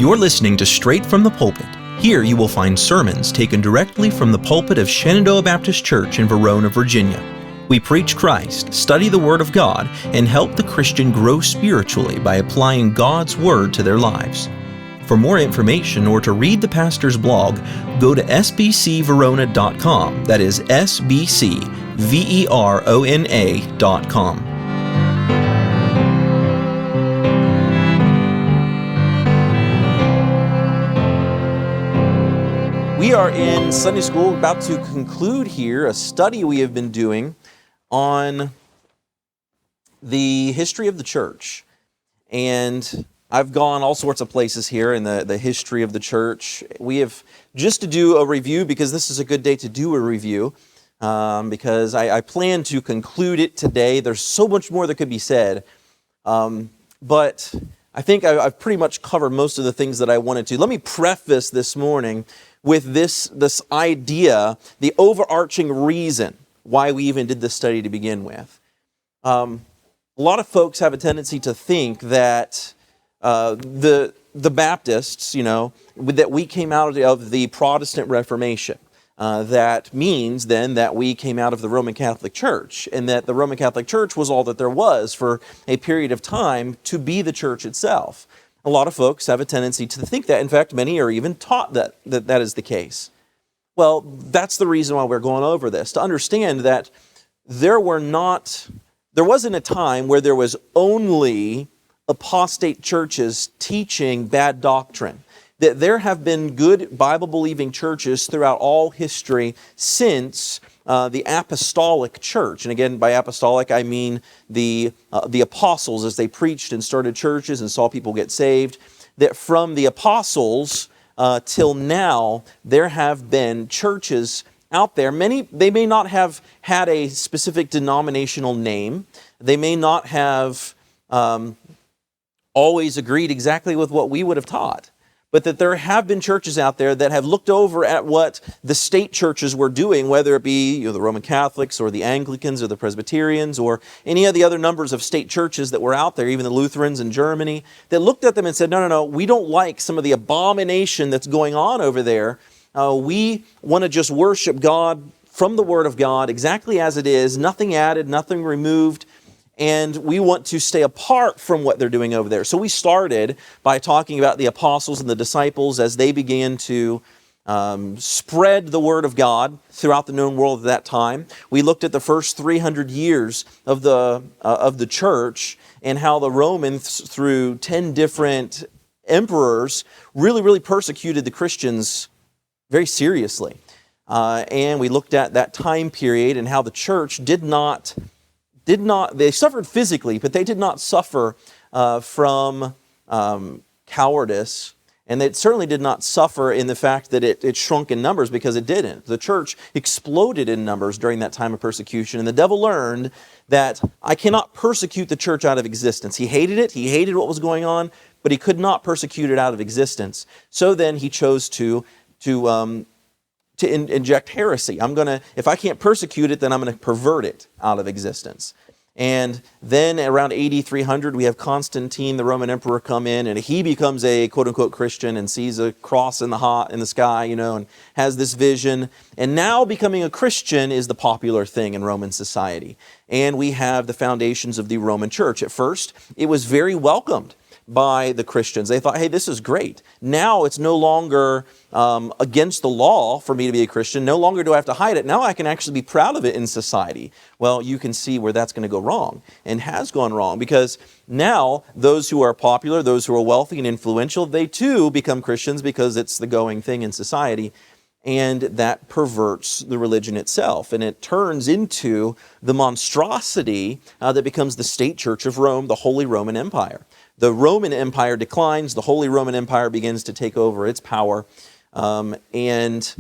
You're listening to Straight from the Pulpit. Here you will find sermons taken directly from the pulpit of Shenandoah Baptist Church in Verona, Virginia. We preach Christ, study the Word of God, and help the Christian grow spiritually by applying God's Word to their lives. For more information or to read the pastor's blog, go to sbcverona.com. That is sbcverona.com. We are in Sunday school, about to conclude here a study we have been doing on the history of the church. And I've gone all sorts of places here in the history of the church. We have just to do a review, because this is a good day to do a review, because I plan to conclude it today. There's so much more that could be said, but I think I've pretty much covered most of the things that I wanted to. Let me preface this morning with this idea, the overarching reason why we even did this study to begin with. A lot of folks have a tendency to think that the Baptists, that we came out of the Protestant Reformation. That means then that we came out of the Roman Catholic Church, and that the Roman Catholic Church was all that there was for a period of time to be the church itself. A lot of folks have a tendency to think that. In fact, many are even taught that is the case. Well, that's the reason why we're going over this, to understand that there wasn't a time where there was only apostate churches teaching bad doctrine. That there have been good Bible-believing churches throughout all history since the apostolic church. And again, by apostolic, I mean the apostles as they preached and started churches and saw people get saved. That from the apostles till now, there have been churches out there. Many, they may not have had a specific denominational name. They may not have always agreed exactly with what we would have taught. But that there have been churches out there that have looked over at what the state churches were doing, whether it be the Roman Catholics or the Anglicans or the Presbyterians or any of the other numbers of state churches that were out there, even the Lutherans in Germany, that looked at them and said, no, we don't like some of the abomination that's going on over there. We want to just worship God from the Word of God exactly as it is, nothing added, nothing removed. And we want to stay apart from what they're doing over there. So we started by talking about the apostles and the disciples as they began to spread the Word of God throughout the known world at that time. We looked at the first 300 years of the church and how the Romans, through 10 different emperors, really persecuted the Christians very seriously. And we looked at that time period and how the church they suffered physically, but they did not suffer from cowardice, and they certainly did not suffer in the fact that it shrunk in numbers, because it didn't. The church exploded in numbers during that time of persecution, and the devil learned that I cannot persecute the church out of existence. He hated it, he hated what was going on, but he could not persecute it out of existence. So then he chose to inject heresy. If I can't persecute it, then I'm going to pervert it out of existence. And then around AD 300, we have Constantine, the Roman emperor, come in, and he becomes a quote-unquote Christian and sees a cross in the sky, and has this vision. And now becoming a Christian is the popular thing in Roman society. And we have the foundations of the Roman Church. At first, it was very welcomed by the Christians. They thought, hey, this is great. Now it's no longer against the law for me to be a Christian. No longer do I have to hide it. Now I can actually be proud of it in society. Well, you can see where that's going to go wrong, and has gone wrong, because now those who are popular, those who are wealthy and influential, they too become Christians because it's the going thing in society. And that perverts the religion itself. And it turns into the monstrosity that becomes the state church of Rome, the Holy Roman Empire. The Roman Empire declines, the Holy Roman Empire begins to take over its power, and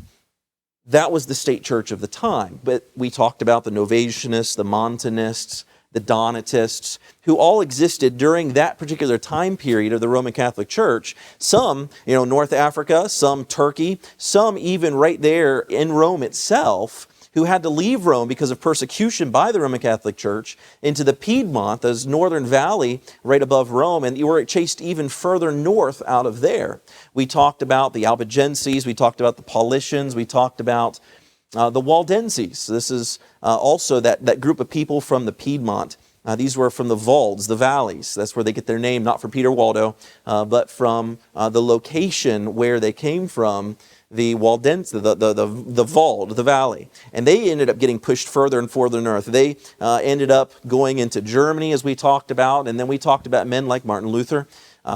that was the state church of the time. But we talked about the Novatianists, the Montanists, the Donatists, who all existed during that particular time period of the Roman Catholic Church. Some, North Africa, some Turkey, some even right there in Rome itself, who had to leave Rome because of persecution by the Roman Catholic Church into the Piedmont, this northern valley right above Rome, and you were chased even further north out of there. We talked about the Albigenses, we talked about the Paulicians, we talked about the Waldenses. This is also that group of people from the Piedmont. These were from the Valdes, the valleys. That's where they get their name, not from Peter Waldo, but from the location where they came from, the Waldense, the Vald, the valley. And they ended up getting pushed further and further north. They ended up going into Germany, as we talked about, and then we talked about men like Martin Luther.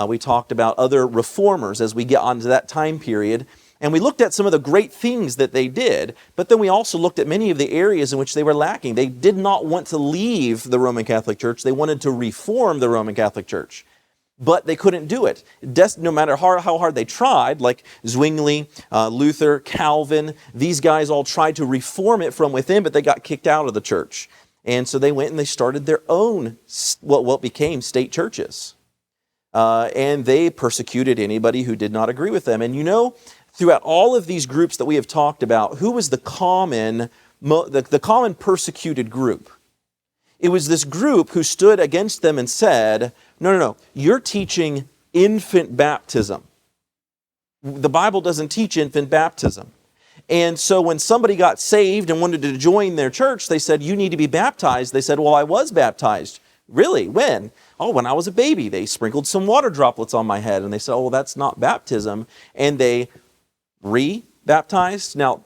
We talked about other reformers as we get onto that time period. And we looked at some of the great things that they did, but then we also looked at many of the areas in which they were lacking. They did not want to leave the Roman Catholic Church. They wanted to reform the Roman Catholic Church, but they couldn't do it. No matter how hard they tried, like Zwingli, Luther, Calvin, these guys all tried to reform it from within, but they got kicked out of the church. And so they went and they started their own, what became state churches. And they persecuted anybody who did not agree with them. And you know, throughout all of these groups that we have talked about, who was the common persecuted group? It was this group who stood against them and said, no, you're teaching infant baptism. The Bible doesn't teach infant baptism. And so when somebody got saved and wanted to join their church, they said, you need to be baptized. They said, well, I was baptized. Really? When? Oh, when I was a baby. They sprinkled some water droplets on my head. And they said, oh, well, that's not baptism. And they re-baptized. Now,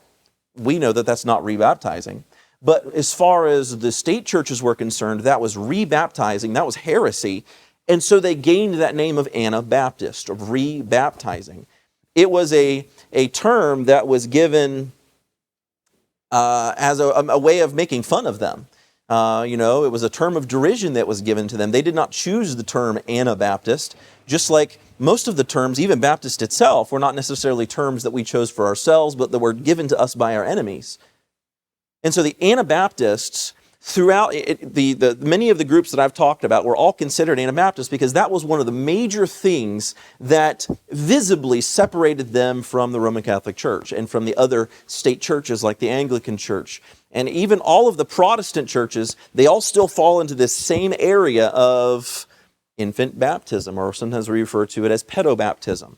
we know that that's not re-baptizing. But as far as the state churches were concerned, that was re-baptizing. That was heresy. And so they gained that name of Anabaptist, of re-baptizing. It was a term that was given as a way of making fun of them. It was a term of derision that was given to them. They did not choose the term Anabaptist, just like most of the terms, even Baptist itself, were not necessarily terms that we chose for ourselves, but that were given to us by our enemies. And so the Anabaptists, throughout many of the groups that I've talked about, were all considered Anabaptists because that was one of the major things that visibly separated them from the Roman Catholic Church and from the other state churches like the Anglican Church. And even all of the Protestant churches, they all still fall into this same area of infant baptism, or sometimes we refer to it as pedobaptism.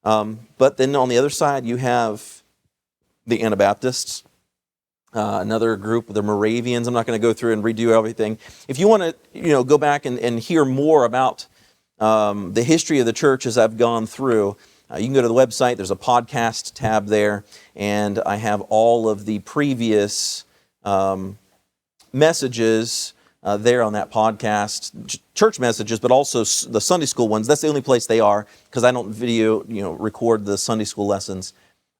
But then on the other side, you have the Anabaptists, another group, the Moravians. I'm not going to go through and redo everything. If you want to, go back and hear more about the history of the church as I've gone through, you can go to the website. There's a podcast tab there, and I have all of the previous messages there on that podcast, church messages, but also the Sunday school ones. That's the only place they are, because I don't record the Sunday school lessons.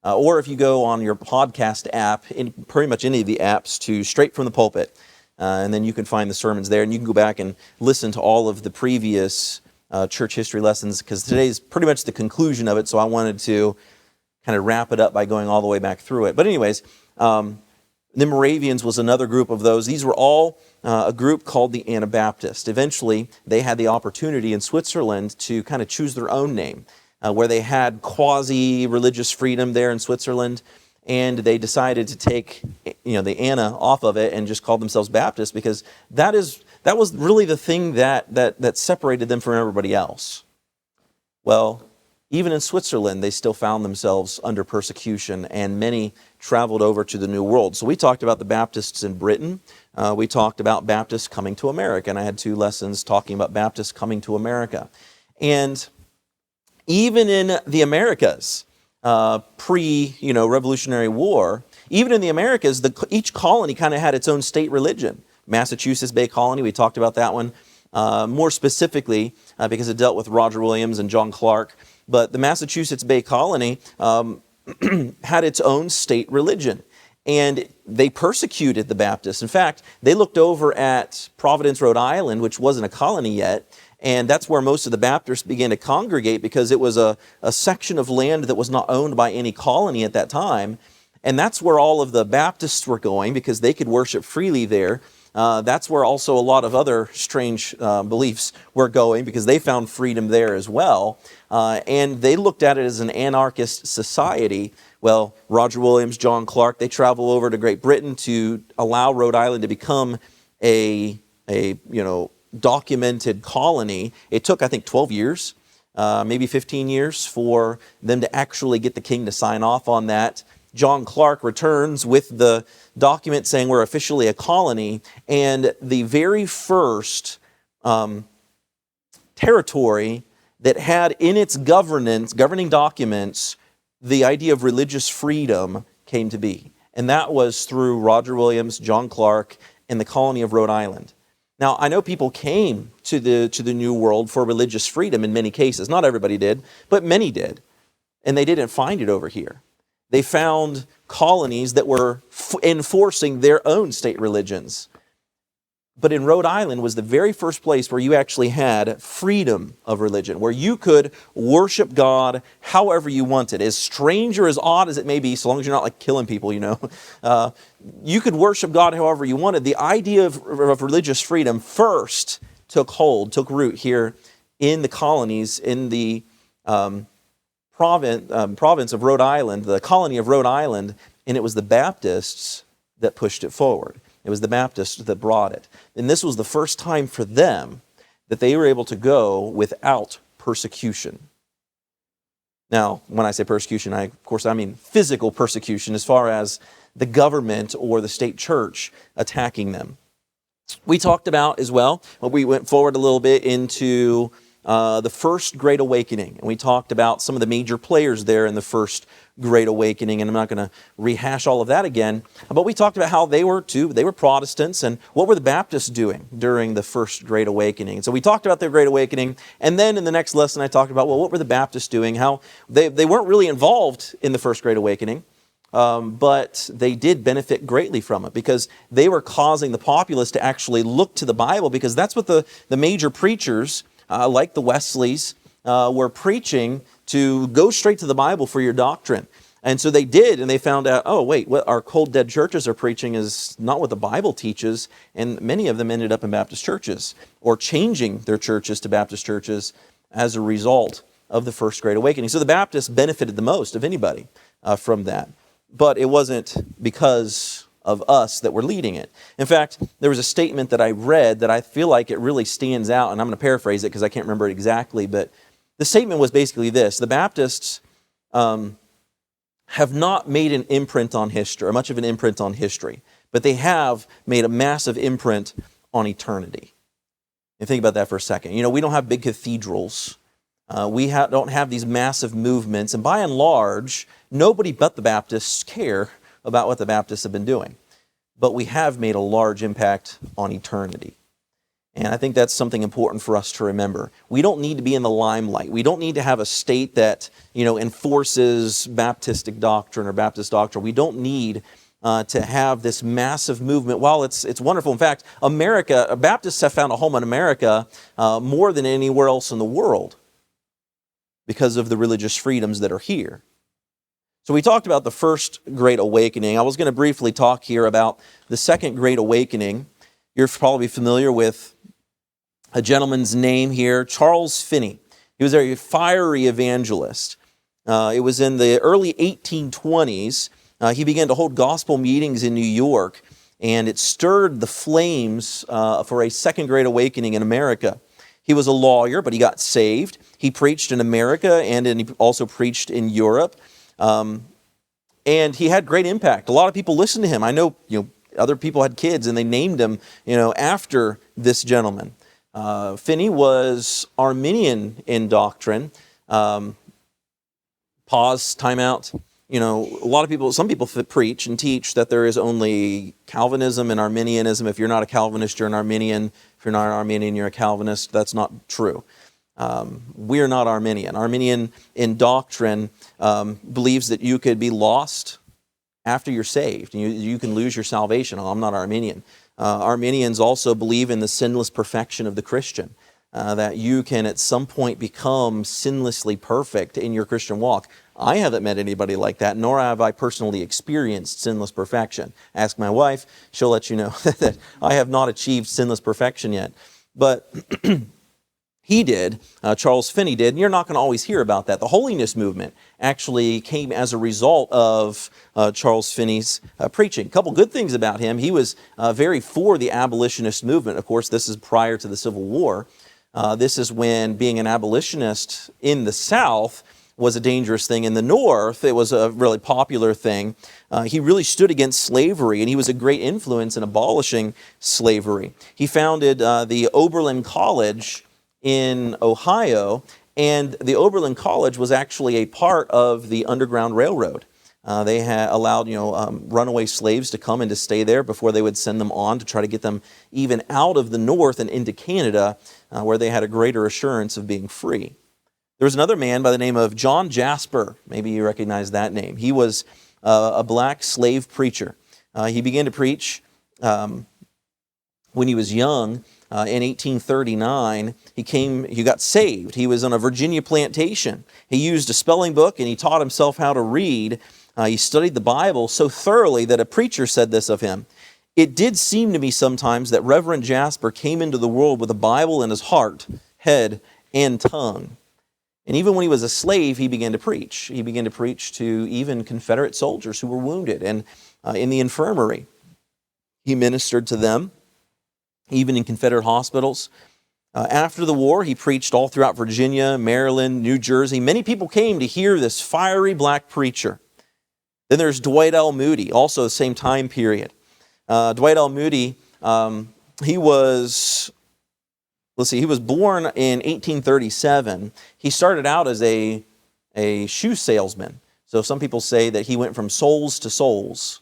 Or if you go on your podcast app, in pretty much any of the apps, to Straight from the Pulpit, and then you can find the sermons there, and you can go back and listen to all of the previous church history lessons, because today's pretty much the conclusion of it, so I wanted to kind of wrap it up by going all the way back through it. But anyways, the Moravians was another group of those. These were all a group called the Anabaptist. Eventually, they had the opportunity in Switzerland to kind of choose their own name, where they had quasi-religious freedom there in Switzerland, and they decided to take the Anna off of it and just call themselves Baptist, because that was really the thing that separated them from everybody else. Well, even in Switzerland, they still found themselves under persecution, and many traveled over to the New World. So we talked about the Baptists in Britain. We talked about Baptists coming to America, and I had 2 lessons talking about Baptists coming to America. And even in the Americas, pre-Revolutionary War, even in the Americas, each colony kind of had its own state religion. Massachusetts Bay Colony, we talked about that one more specifically because it dealt with Roger Williams and John Clark. But the Massachusetts Bay Colony had its own state religion, and they persecuted the Baptists. In fact, they looked over at Providence, Rhode Island, which wasn't a colony yet, and that's where most of the Baptists began to congregate, because it was a section of land that was not owned by any colony at that time. And that's where all of the Baptists were going, because they could worship freely there. that's where also a lot of other strange beliefs were going, because they found freedom there as well. And they looked at it as an anarchist society. Well, Roger Williams, John Clark, they travel over to Great Britain to allow Rhode Island to become a documented colony. It took, I think, 12 years, maybe 15 years for them to actually get the king to sign off on that. John Clark returns with the document saying we're officially a colony, and the very first territory that had in its governing documents the idea of religious freedom came to be. And that was through Roger Williams, John Clark, and the colony of Rhode Island. Now, I know people came to the New World for religious freedom in many cases. Not everybody did, but many did. And they didn't find it over here. They found colonies that were enforcing their own state religions. But in Rhode Island was the very first place where you actually had freedom of religion, where you could worship God however you wanted. As strange or as odd as it may be, so long as you're not like killing people, you could worship God however you wanted. The idea of religious freedom first took root here in the colonies, in the province of Rhode Island, the colony of Rhode Island, and it was the Baptists that pushed it forward. It was the Baptists that brought it. And this was the first time for them that they were able to go without persecution. Now, when I say persecution, I mean physical persecution, as far as the government or the state church attacking them. We talked about as well, we went forward a little bit into the First Great Awakening, and we talked about some of the major players there in the First Great Awakening, and I'm not going to rehash all of that again, but we talked about how they were Protestants, and what were the Baptists doing during the First Great Awakening. And so we talked about the Great Awakening, and then in the next lesson I talked about, what were the Baptists doing, how they weren't really involved in the First Great Awakening, but they did benefit greatly from it, because they were causing the populace to actually look to the Bible, because that's what the major preachers like the Wesleys, were preaching, to go straight to the Bible for your doctrine. And so they did, and they found out, what our cold dead churches are preaching is not what the Bible teaches, and many of them ended up in Baptist churches, or changing their churches to Baptist churches as a result of the First Great Awakening. So the Baptists benefited the most of anybody from that. But it wasn't because of us that were leading it. In fact, there was a statement that I read that I feel like it really stands out, and I'm going to paraphrase it because I can't remember it exactly, but the statement was basically this: the Baptists have not made an imprint on history, or much of an imprint on history, but they have made a massive imprint on eternity. And think about that for a second. We don't have big cathedrals. We don't have these massive movements, and by and large, nobody but the Baptists care about what the Baptists have been doing. But we have made a large impact on eternity. And I think that's something important for us to remember. We don't need to be in the limelight. We don't need to have a state that, enforces Baptistic doctrine or Baptist doctrine. We don't need to have this massive movement. While it's wonderful. In fact, Baptists have found a home in America more than anywhere else in the world because of the religious freedoms that are here. So we talked about the First Great Awakening. I was going to briefly talk here about the Second Great Awakening. You're probably familiar with a gentleman's name here, Charles Finney. He was a fiery evangelist. It was in the early 1820s. He began to hold gospel meetings in New York, and it stirred the flames for a Second Great Awakening in America. He was a lawyer, but he got saved. He preached in America, and he also preached in Europe. And he had great impact. A lot of people listened to him. I know, other people had kids and they named him, after this gentleman. Finney was Arminian in doctrine. Pause, time out. Some people preach and teach that there is only Calvinism and Arminianism. If you're not a Calvinist, you're an Arminian. If you're not an Arminian, you're a Calvinist. That's not true. We're not Arminian. Arminian in doctrine believes that you could be lost after you're saved. You can lose your salvation. I'm not Arminian. Arminians also believe in the sinless perfection of the Christian. that you can at some point become sinlessly perfect in your Christian walk. I haven't met anybody like that, nor have I personally experienced sinless perfection. Ask my wife, she'll let you know that I have not achieved sinless perfection yet. But he did, Charles Finney did, and you're not going to always hear about that. The holiness movement actually came as a result of Charles Finney's preaching. A couple good things about him. He was very for the abolitionist movement. Of course, this is prior to the Civil War. This is when being an abolitionist in the South was a dangerous thing. In the North, it was a really popular thing. He really stood against slavery, and he was a great influence in abolishing slavery. He founded the Oberlin College in Ohio, and the Oberlin College was actually a part of the Underground Railroad. They had allowed runaway slaves to come and to stay there before they would send them on to try to get them even out of the North and into Canada, where they had a greater assurance of being free. There was another man by the name of John Jasper. Maybe you recognize that name. He was a black slave preacher. He began to preach when he was young. In 1839, he got saved. He was on a Virginia plantation. He used a spelling book and he taught himself how to read. He studied the Bible so thoroughly that a preacher said this of him: "It did seem to me sometimes that Reverend Jasper came into the world with a Bible in his heart, head, and tongue." And even when he was a slave, he began to preach. He began to preach to even Confederate soldiers who were wounded and in the infirmary. He ministered to them, even in Confederate hospitals. After the war, he preached all throughout Virginia, Maryland, New Jersey. Many people came to hear this fiery black preacher. Then there's Dwight L. Moody, also the same time period. Dwight L. Moody, he was born in 1837. He started out as a shoe salesman. So some people say that he went from souls to souls.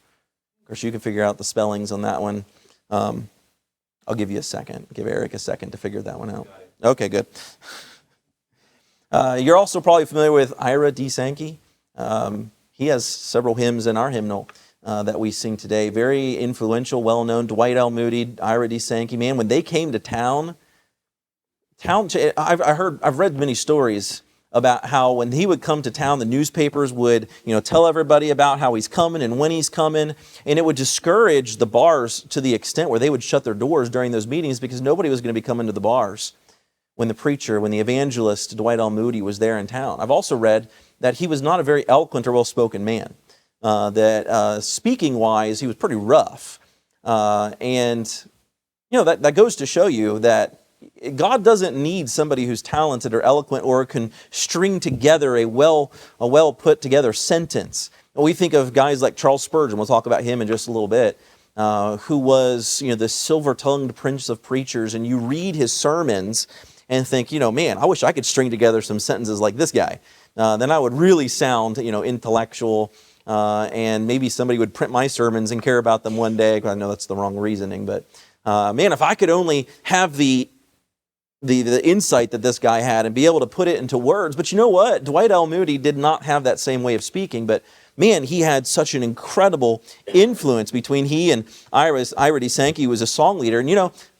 Of course, you can figure out the spellings on that one. I'll give you a second. Give Eric a second to figure that one out. Okay, good. You're also probably familiar with Ira D. Sankey. He has several hymns in our hymnal that we sing today. Very influential, well-known. Dwight L. Moody, Ira D. Sankey. Man, when they came to town, I've read many stories about how when he would come to town, the newspapers would, tell everybody about how he's coming and when he's coming, and it would discourage the bars to the extent where they would shut their doors during those meetings because nobody was going to be coming to the bars when the evangelist Dwight L. Moody was there in town. I've also read that he was not a very eloquent or well-spoken man. That speaking-wise, he was pretty rough, and that goes to show you that God doesn't need somebody who's talented or eloquent or can string together a well put together sentence. We think of guys like Charles Spurgeon. We'll talk about him in just a little bit, who was the silver-tongued prince of preachers. And you read his sermons and think, man, I wish I could string together some sentences like this guy. Then I would really sound, intellectual. And maybe somebody would print my sermons and care about them one day. I know that's the wrong reasoning, but man, if I could only have the insight that this guy had and be able to put it into words. But you know what? Dwight L. Moody did not have that same way of speaking, but man, he had such an incredible influence between he and Ira D. Sankey, who was a song leader. And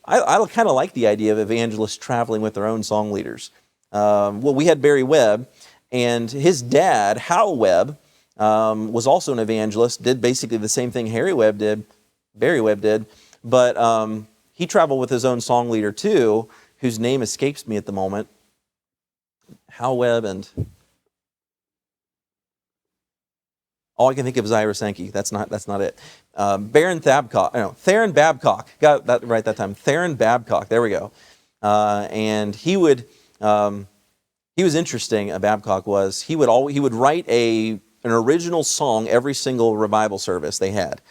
I kind of like the idea of evangelists traveling with their own song leaders. We had Barry Webb, and his dad, Hal Webb, was also an evangelist, did basically the same thing Barry Webb did, but he traveled with his own song leader too, whose name escapes me at the moment. Hal Webb and all I can think of is Ira Sankey. That's not it. Theron Babcock. Got that right that time. Theron Babcock. There we go. And he was interesting. Babcock was. He would write an original song every single revival service they had.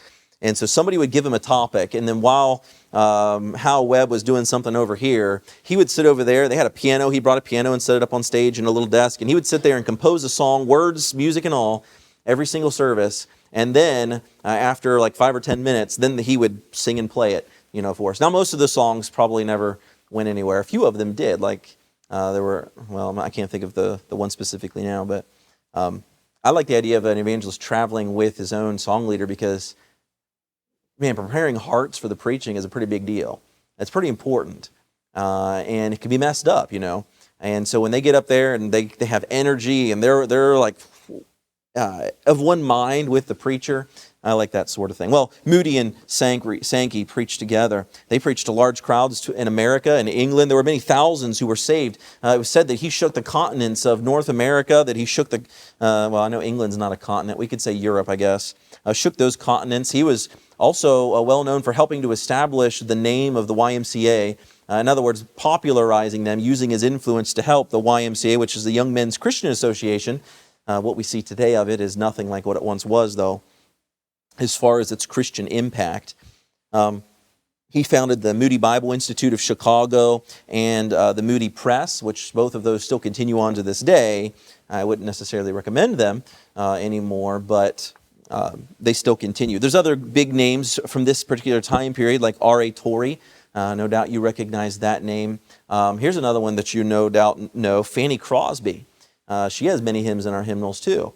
And so somebody would give him a topic, and then while Hal Webb was doing something over here, he would sit over there. They had a piano. He brought a piano and set it up on stage in a little desk, and he would sit there and compose a song, words, music, and all, every single service. And then after like 5 or 10 minutes, then he would sing and play it, for us. Now, most of the songs probably never went anywhere. A few of them did. Like I can't think of the one specifically now, but I like the idea of an evangelist traveling with his own song leader because, man, preparing hearts for the preaching is a pretty big deal. It's pretty important. and it can be messed up, And so when they get up there and they have energy and they're like of one mind with the preacher, I like that sort of thing. Well, Moody and Sankey preached together. They preached to large crowds in America and England. There were many thousands who were saved. It was said that he shook the continents of North America, that he shook well, I know England's not a continent. We could say Europe, I guess. Shook those continents. He was also well known for helping to establish the name of the YMCA. In other words, popularizing them, using his influence to help the YMCA, which is the Young Men's Christian Association. What we see today of it is nothing like what it once was, though, as far as its Christian impact. He founded the Moody Bible Institute of Chicago and the Moody Press, which both of those still continue on to this day. I wouldn't necessarily recommend them anymore, but they still continue. There's other big names from this particular time period, like R.A. Torrey. No doubt you recognize that name. Here's another one that you no doubt know, Fanny Crosby. She has many hymns in our hymnals too.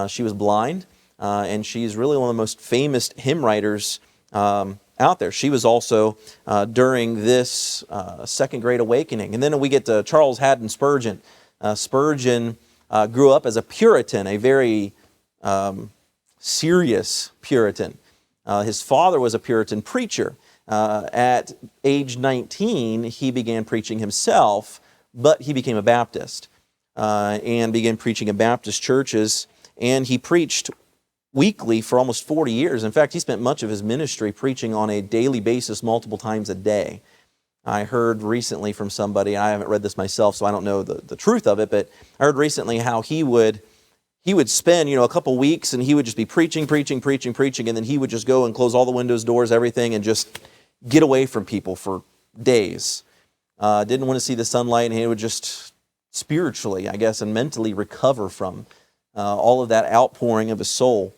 She was blind, and she's really one of the most famous hymn writers out there. She was also during this Second Great Awakening. And then we get to Charles Haddon Spurgeon. Spurgeon grew up as a Puritan, a very serious Puritan. His father was a Puritan preacher. At age 19, he began preaching himself, but he became a Baptist and began preaching in Baptist churches. And he preached weekly for almost 40 years. In fact, he spent much of his ministry preaching on a daily basis, multiple times a day. I heard recently from somebody, I haven't read this myself, so I don't know the truth of it, but I heard recently how he would spend, a couple weeks and he would just be preaching, and then he would just go and close all the windows, doors, everything, and just get away from people for days. Didn't want to see the sunlight, and he would just spiritually, I guess, and mentally recover from all of that outpouring of his soul.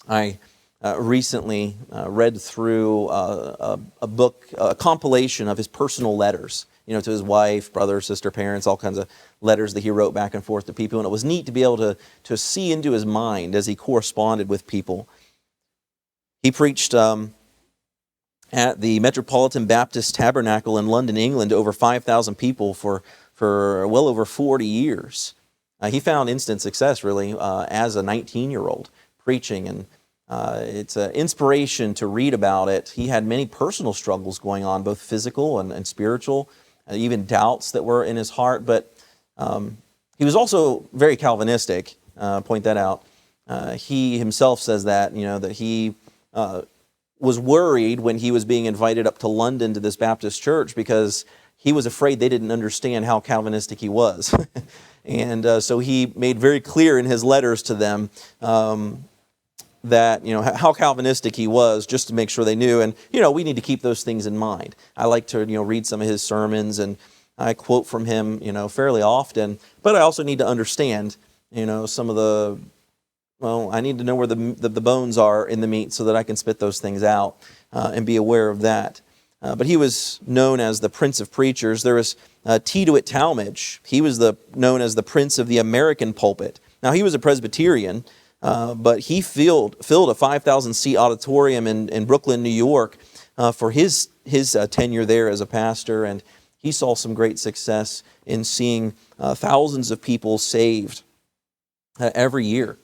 I recently read through a book, a compilation of his personal letters, to his wife, brother, sister, parents, all kinds of letters that he wrote back and forth to people. And it was neat to be able to see into his mind as he corresponded with people. He preached at the Metropolitan Baptist Tabernacle in London, England, to over 5,000 people for well over 40 years. He found instant success, really, as a 19-year-old preaching, and it's an inspiration to read about it. He had many personal struggles going on, both physical and spiritual, even doubts that were in his heart, but he was also very Calvinistic, point that out. He himself says that, that he was worried when he was being invited up to London to this Baptist church because he was afraid they didn't understand how Calvinistic he was. And so he made very clear in his letters to them that, how Calvinistic he was, just to make sure they knew. And, we need to keep those things in mind. I like to, read some of his sermons, and I quote from him, fairly often. But I also need to understand, some of I need to know where the bones are in the meat so that I can spit those things out and be aware of that. But he was known as the Prince of Preachers. There was T. DeWitt Talmage. He was known as the Prince of the American Pulpit. Now, he was a Presbyterian, but he filled a 5,000-seat auditorium in Brooklyn, New York, for his tenure there as a pastor, and he saw some great success in seeing thousands of people saved every year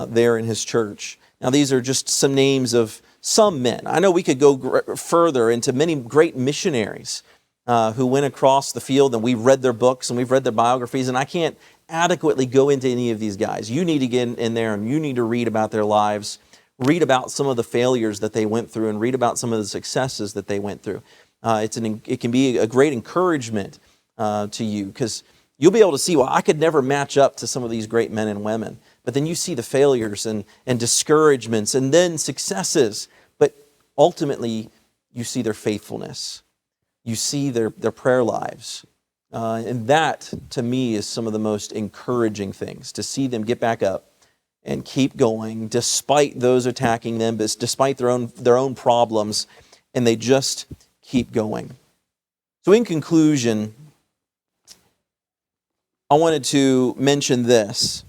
there in his church. Now, these are just some names of some men. I know we could go further into many great missionaries who went across the field, and we've read their books and we've read their biographies, and I can't adequately go into any of these guys. You need to get in there and you need to read about their lives, read about some of the failures that they went through, and read about some of the successes that they went through. It can be a great encouragement to you, because you'll be able to see, well, I could never match up to some of these great men and women. But then you see the failures and discouragements and then successes. But ultimately, you see their faithfulness. You see their prayer lives. And that, to me, is some of the most encouraging things, to see them get back up and keep going despite those attacking them, despite their own problems, and they just keep going. So in conclusion, I wanted to mention this.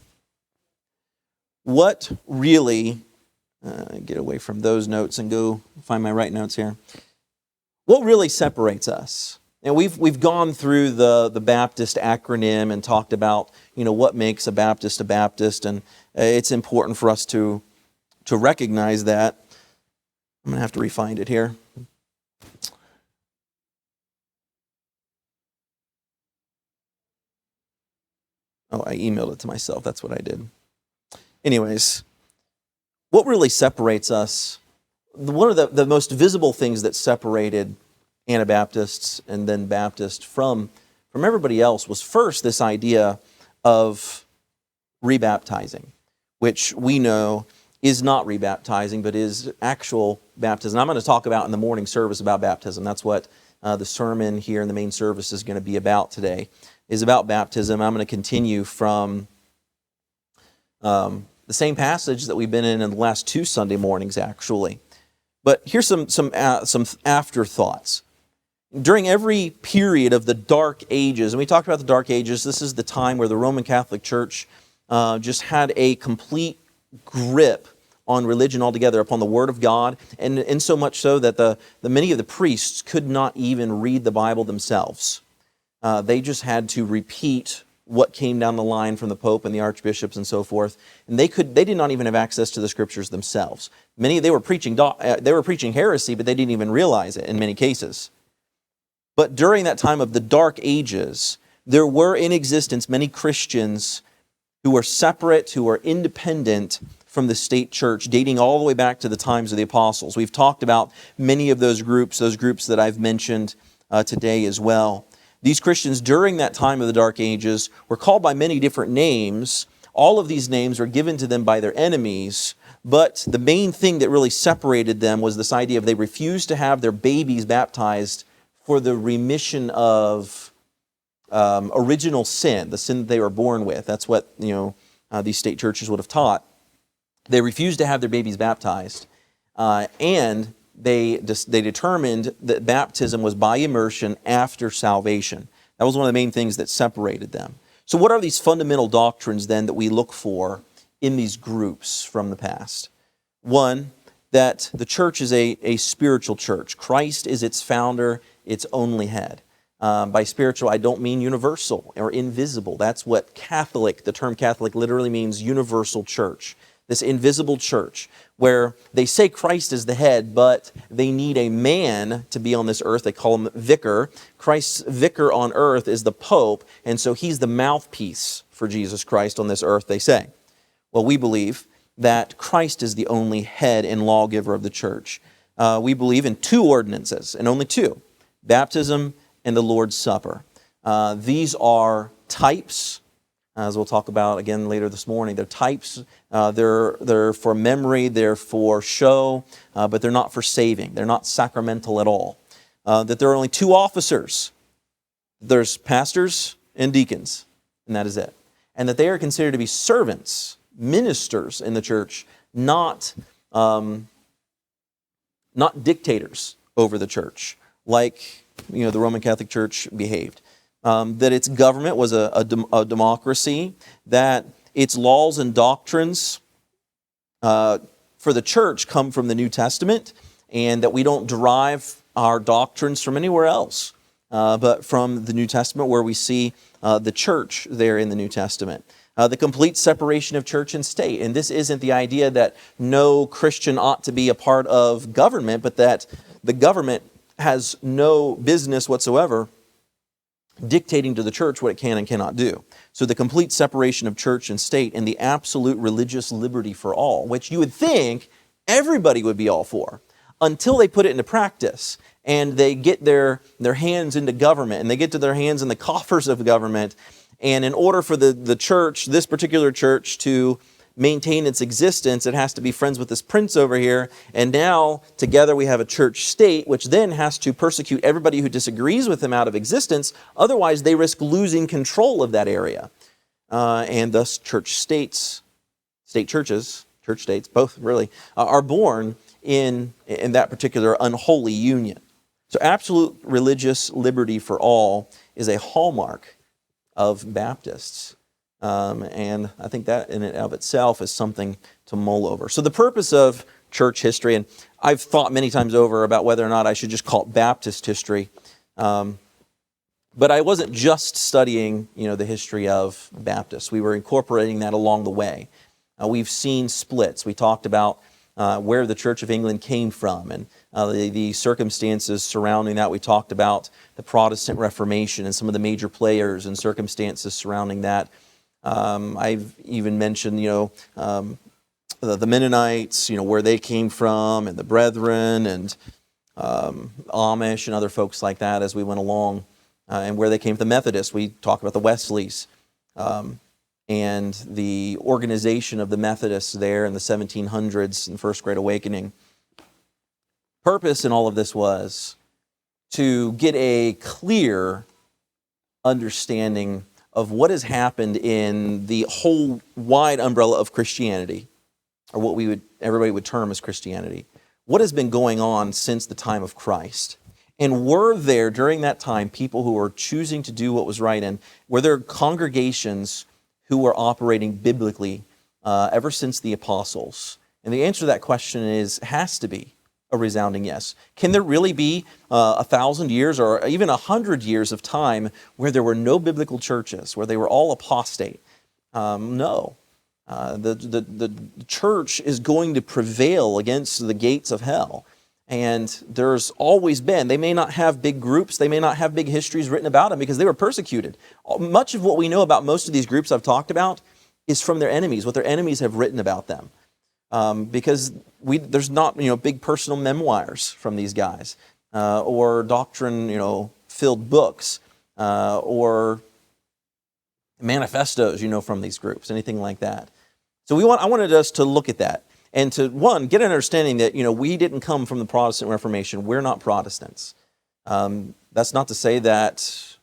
What really, get away from those notes and go find my right notes here. What really separates us And we've gone through the Baptist acronym and talked about, what makes a Baptist, and it's important for us to recognize that. I'm going to have to refind it here. Oh, I emailed it to myself. That's what I did. Anyways, what really separates us, one of the most visible things that separated Anabaptists and then Baptists from everybody else was first this idea of rebaptizing, which we know is not rebaptizing, but is actual baptism. I'm going to talk about in the morning service about baptism. That's what the sermon here in the main service is going to be about today, is about baptism. I'm going to continue from the same passage that we've been in the last 2 Sunday mornings, actually. But here's some afterthoughts. During every period of the Dark Ages, and we talked about the Dark Ages, this is the time where the Roman Catholic Church just had a complete grip on religion altogether, upon the Word of God, and so much so that the many of the priests could not even read the Bible themselves. They just had to repeat what came down the line from the Pope and the archbishops and so forth, and they did not even have access to the Scriptures themselves. They were preaching heresy, but they didn't even realize it in many cases. But during that time of the Dark Ages, there were in existence many Christians who were separate, who were independent from the state church, dating all the way back to the times of the apostles. We've talked about many of those groups that I've mentioned today as well. These Christians during that time of the Dark Ages were called by many different names. All of these names were given to them by their enemies, but the main thing that really separated them was this idea of they refused to have their babies baptized for the remission of original sin, the sin that they were born with. That's what these state churches would have taught. They refused to have their babies baptized, and they determined that baptism was by immersion after salvation. That was one of the main things that separated them. So what are these fundamental doctrines then that we look for in these groups from the past? One, that the church is a spiritual church. Christ is its founder, its only head. By spiritual, I don't mean universal or invisible. That's what Catholic, the term Catholic literally means universal church. This invisible church where they say Christ is the head, but they need a man to be on this earth. They call him vicar. Christ's vicar on earth is the Pope, and so he's the mouthpiece for Jesus Christ on this earth, they say. Well, we believe that Christ is the only head and lawgiver of the church. We believe in 2 ordinances, and only 2, baptism and the Lord's Supper. These are types, as we'll talk about again later this morning. They're types, they're for memory, they're for show, but they're not for saving. They're not sacramental at all. That there are only 2 officers. There's pastors and deacons, and that is it. And that they are considered to be servants, ministers in the church, not dictators over the church, like the Roman Catholic Church behaved. That its government was a democracy, that its laws and doctrines for the church come from the New Testament, and that we don't derive our doctrines from anywhere else, but from the New Testament, where we see the church there in the New Testament. The complete separation of church and state. And this isn't the idea that no Christian ought to be a part of government, but that the government has no business whatsoever dictating to the church what it can and cannot do. So the complete separation of church and state and the absolute religious liberty for all, which you would think everybody would be all for, until they put it into practice and they get their hands into government and they get to their hands in the coffers of government. And in order for the church, this particular church, to maintain its existence, it has to be friends with this prince over here. And now, together, we have a church state, which then has to persecute everybody who disagrees with them out of existence. Otherwise, they risk losing control of that area. And thus, church states, state churches, church states, both really, are born in that particular unholy union. So absolute religious liberty for all is a hallmark of Baptists. And I think that in and of itself is something to mull over. So the purpose of church history, and I've thought many times over about whether or not I should just call it Baptist history. But I wasn't just studying, the history of Baptists. We were incorporating that along the way. We've seen splits. We talked about where the Church of England came from and the circumstances surrounding that. We talked about the Protestant Reformation and some of the major players and circumstances surrounding that. I've even mentioned, the Mennonites, where they came from, and the Brethren, and Amish, and other folks like that as we went along, and where they came from. The Methodists, we talked about the Wesleys, and the organization of the Methodists there in the 1700s and First Great Awakening. Purpose in all of this was to get a clear understanding of what has happened in the whole wide umbrella of Christianity, or what everybody would term as Christianity. What has been going on since the time of Christ? And were there during that time people who were choosing to do what was right, and were there congregations who were operating biblically ever since the apostles? And the answer to that question has to be a resounding yes. Can there really be 1,000 years or even 100 years of time where there were no biblical churches, where they were all apostate? No. The church is going to prevail against the gates of hell. And there's always been, they may not have big groups, they may not have big histories written about them because they were persecuted. Much of what we know about most of these groups I've talked about is from their enemies, what their enemies have written about them. Because there's not, big personal memoirs from these guys, or doctrine, filled books, or manifestos, from these groups, anything like that. So I wanted us to look at that and to, one, get an understanding that, we didn't come from the Protestant Reformation. We're not Protestants. That's not to say that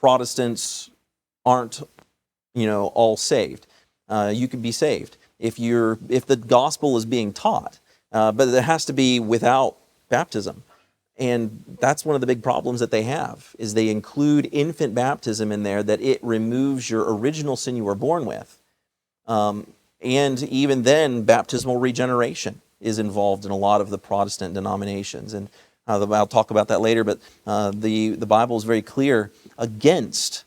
Protestants aren't, all saved. You can be saved if the gospel is being taught, but it has to be without baptism. And that's one of the big problems that they have, is they include infant baptism in there, that it removes your original sin you were born with. And even then, baptismal regeneration is involved in a lot of the Protestant denominations. And I'll talk about that later, but the Bible is very clear against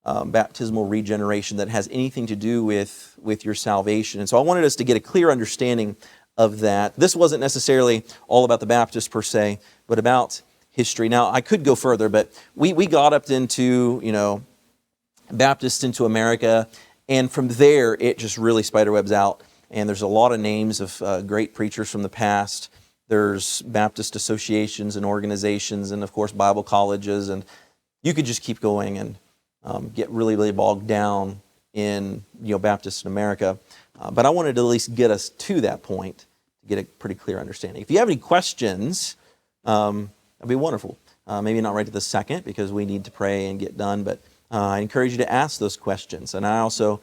baptismal regeneration that has anything to do with your salvation. And so I wanted us to get a clear understanding of that. This wasn't necessarily all about the Baptists per se, but about history. Now, I could go further, but we got up into, Baptists into America, and from there, it just really spiderwebs out. And there's a lot of names of great preachers from the past. There's Baptist associations and organizations, and of course, Bible colleges, and you could just keep going and get really, really bogged down in, Baptists in America. But I wanted to at least get us to that point, to get a pretty clear understanding. If you have any questions, that'd be wonderful. Maybe not right at the second, because we need to pray and get done, but I encourage you to ask those questions. And I also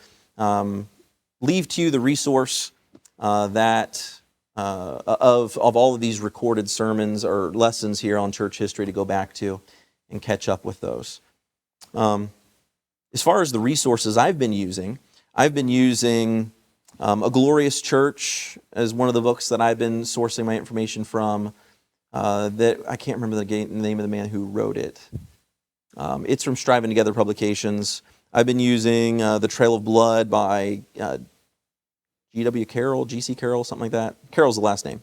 leave to you the resource that of all of these recorded sermons or lessons here on church history to go back to and catch up with those. As far as the resources I've been using A Glorious Church as one of the books that I've been sourcing my information from. That I can't remember the name of the man who wrote it. It's from Striving Together Publications. I've been using The Trail of Blood by G.W. Carroll, G.C. Carroll, something like that. Carroll's the last name.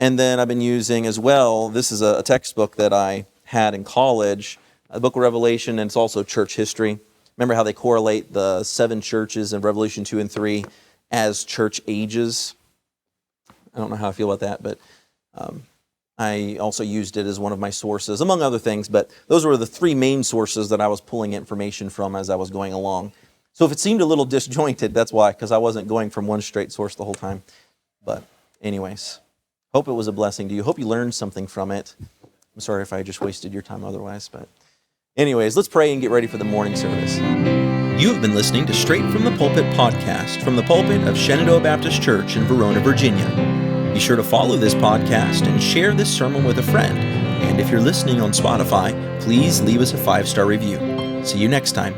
And then I've been using as well, this is a textbook that I had in college, the Book of Revelation, and it's also church history. Remember how they correlate the 7 churches in Revelation 2 and 3 as church ages? I don't know how I feel about that, but I also used it as one of my sources, among other things, but those were the 3 main sources that I was pulling information from as I was going along. So if it seemed a little disjointed, that's why, because I wasn't going from one straight source the whole time. But anyways, hope it was a blessing to you. Hope you learned something from it. I'm sorry if I just wasted your time otherwise, but anyways, let's pray and get ready for the morning service. You have been listening to Straight from the Pulpit podcast from the pulpit of Shenandoah Baptist Church in Verona, Virginia. Be sure to follow this podcast and share this sermon with a friend. And if you're listening on Spotify, please leave us a 5-star review. See you next time.